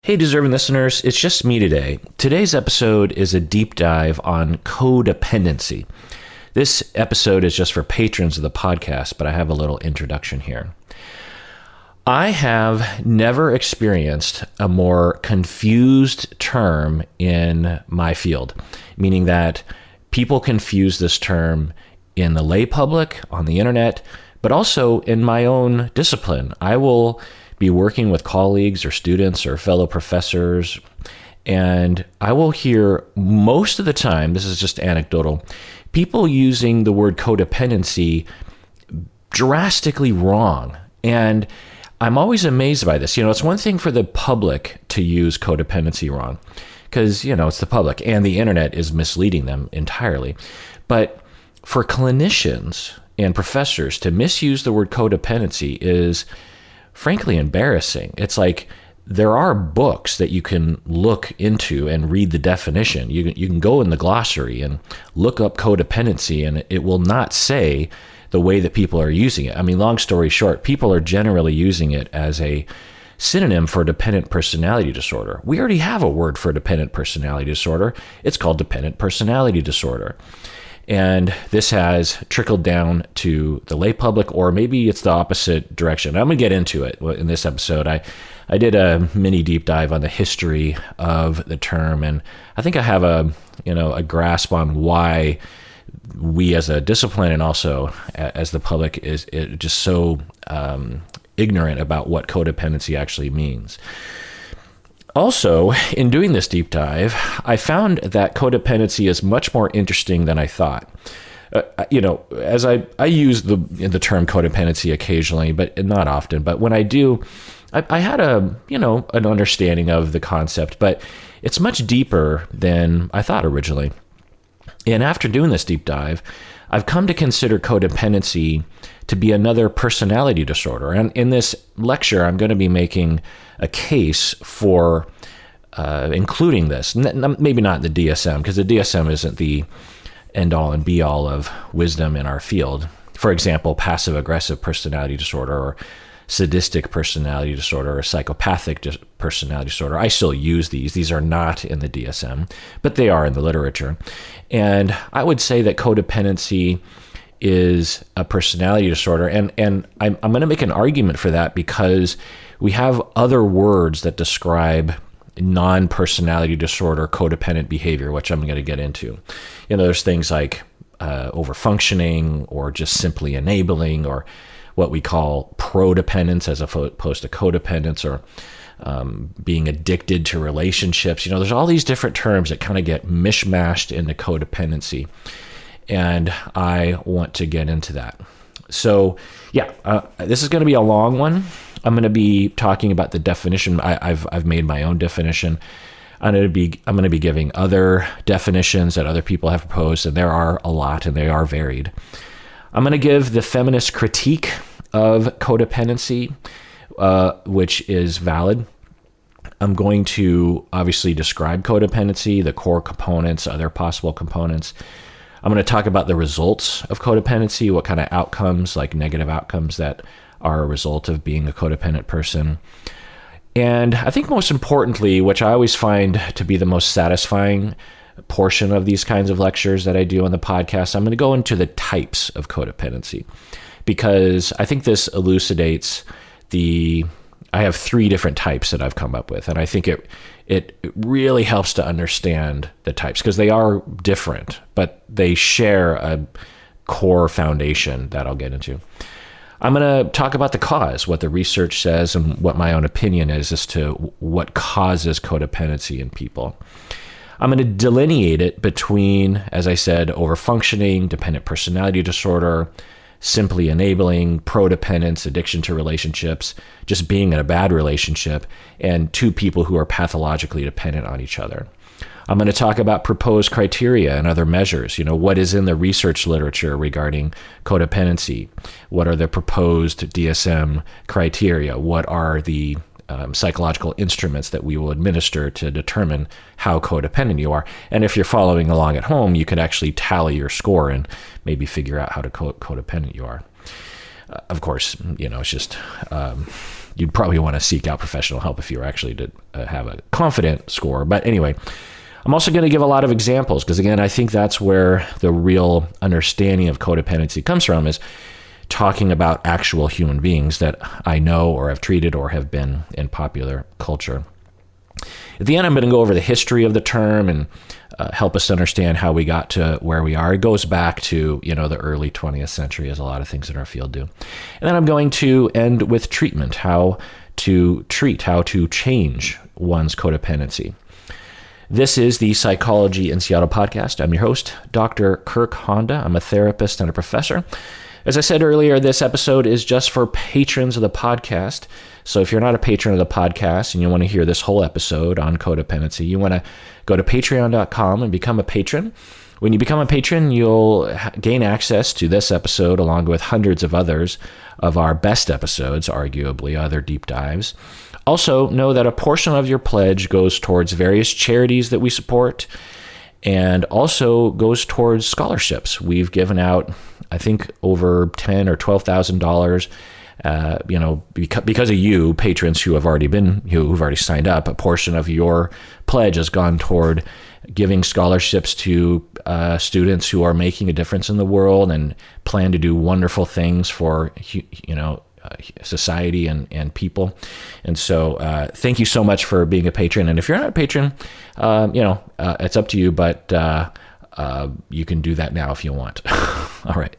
Hey, deserving listeners, it's just me today. Today's episode is a deep dive on codependency. This episode is just for patrons of the podcast, but I have a little introduction here. I have never experienced a more confused term in my field, meaning that people confuse this term in the lay public, on the internet, but also in my own discipline. I will be working with colleagues or students or fellow professors, and I will hear most of the time, this is just anecdotal, people using the word codependency drastically wrong. And I'm always amazed by this. It's one thing for the public to use codependency wrong because, it's the public and the internet is misleading them entirely. But for clinicians and professors to misuse the word codependency is frankly embarrassing. It's like there are books that you can look into and read the definition. You can go in the glossary and look up codependency, and it will not say the way that people are using it. I mean, long story short, people are generally using it as a synonym for dependent personality disorder. We already have a word for dependent personality disorder. It's called dependent personality disorder. And this has trickled down to the lay public, or maybe it's the opposite direction. I'm going to get into it in this episode. I did a mini deep dive on the history of the term, and I think I have a grasp on why we as a discipline and also as the public is just so ignorant about what codependency actually means. Also, in doing this deep dive, I found that codependency is much more interesting than I thought. As I use the term codependency occasionally, but not often. But when I do, I had an understanding of the concept, but it's much deeper than I thought originally. And after doing this deep dive, I've come to consider codependency to be another personality disorder. And in this lecture, I'm going to be making a case for including this. Maybe not the DSM, because the DSM isn't the end-all and be-all of wisdom in our field. For example, passive-aggressive personality disorder, or sadistic personality disorder, or psychopathic personality disorder. I still use these. These are not in the DSM, but they are in the literature. And I would say that codependency is a personality disorder. And I'm going to make an argument for that because we have other words that describe non-personality disorder codependent behavior, which I'm going to get into. There's things like overfunctioning, or just simply enabling, or what we call prodependence as opposed to codependence, or being addicted to relationships. There's all these different terms that kind of get mishmashed into codependency. And I want to get into that. So this is going to be a long one. I'm going to be talking about the definition. I've made my own definition. I'm going to be giving other definitions that other people have proposed, and there are a lot, and they are varied. I'm going to give the feminist critique of codependency, which is valid. I'm going to obviously describe codependency, the core components, other possible components. I'm going to talk about the results of codependency, what kind of outcomes, like negative outcomes, that are a result of being a codependent person. And I think most importantly, which I always find to be the most satisfying portion of these kinds of lectures that I do on the podcast, I'm going to go into the types of codependency, because I think this elucidates I have 3 different types that I've come up with, and I think it really helps to understand the types, because they are different, but they share a core foundation that I'll get into. I'm going to talk about the cause, what the research says, and what my own opinion is as to what causes codependency in people. I'm going to delineate it between, as I said, overfunctioning, dependent personality disorder, simply enabling, prodependence, addiction to relationships, just being in a bad relationship, and 2 people who are pathologically dependent on each other. I'm going to talk about proposed criteria and other measures. What is in the research literature regarding codependency? What are the proposed DSM criteria? What are the psychological instruments that we will administer to determine how codependent you are? And if you're following along at home, you could actually tally your score and maybe figure out how codependent you are. Of course, it's just you'd probably want to seek out professional help if you were actually to have a confident score. But anyway, I'm also going to give a lot of examples because, again, I think that's where the real understanding of codependency comes from, is talking about actual human beings that I know or have treated or have been in popular culture. At the end, I'm going to go over the history of the term and help us understand how we got to where we are. It goes back to, the early 20th century, as a lot of things in our field do. And then I'm going to end with treatment, how to treat, how to change one's codependency. This is the Psychology in Seattle podcast. I'm your host, Dr. Kirk Honda. I'm a therapist and a professor. As I said earlier, this episode is just for patrons of the podcast. So if you're not a patron of the podcast and you want to hear this whole episode on codependency, you want to go to patreon.com and become a patron. When you become a patron, you'll gain access to this episode along with hundreds of others of our best episodes, arguably other deep dives. Also, know that a portion of your pledge goes towards various charities that we support and also goes towards scholarships. We've given out, I think, over $10,000 or $12,000. Because of you, patrons who've already signed up, a portion of your pledge has gone toward giving scholarships to students who are making a difference in the world and plan to do wonderful things for society and people. And so thank you so much for being a patron. And if you're not a patron, it's up to you, but you can do that now if you want. All right.